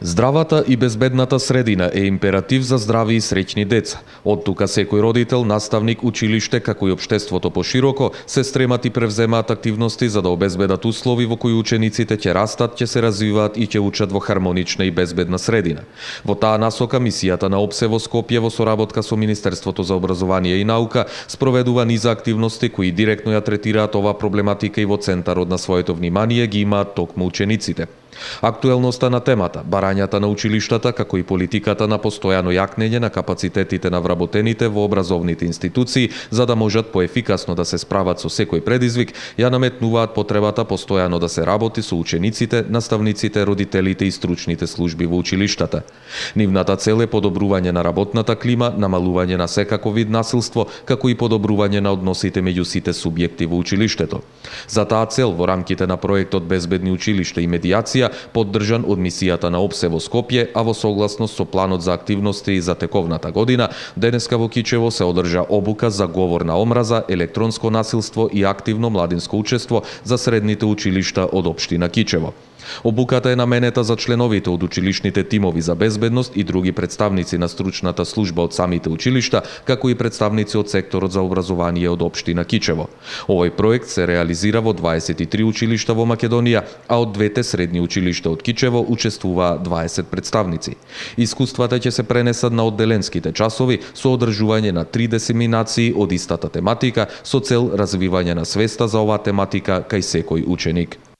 Здравата и безбедната средина е императив за здрави и среќни деца. Од тука секој родител, наставник, училиште, како и општеството пошироко, се стремат и превземаат активности за да обезбедат услови во кои учениците ќе растат, ќе се развиваат и ќе учат во хармонична и безбедна средина. Во таа насока, мисијата на ОПСЕ во Скопје во соработка со Министерството за образование и наука спроведува низа активности кои директно ја третираат оваа проблематика и во центарот на своето внимание ги имаат токму учениците. Актуелноста на темата, барањата на училиштата, како и политиката на постојано јакнење на капацитетите на вработените во образовните институции, за да можат поефикасно да се справат со секој предизвик, ја наметнуваат потребата постојано да се работи со учениците, наставниците, родителите и стручните служби во училиштата. Нивната цел е подобрување на работната клима, намалување на секако вид насилство, како и подобрување на односите меѓу сите субјекти во училиштето. За таа цел, во рамките на проектот Безбедни училишта и медијација, поддржан од мисијата на ОПСЕ во Скопје, а во согласност со планот за активности за тековната година, денеска во Кичево се одржа обука за говор на омраза, електронско насилство и активно младинско учество за средните училишта од општина Кичево. Обуката е наменета за членовите од училишните тимови за безбедност и други представници на стручната служба од самите училишта, како и представници од секторот за образование од општина Кичево. Овој проект се реализира во 23 училишта во Македонија, а од двете средни училишта од Кичево учествуваа 20 представници. Искуствата ќе се пренесат на одделенските часови со одржување на 3 дисеминации од истата тематика со цел развивање на свеста за оваа тематика кај секој ученик.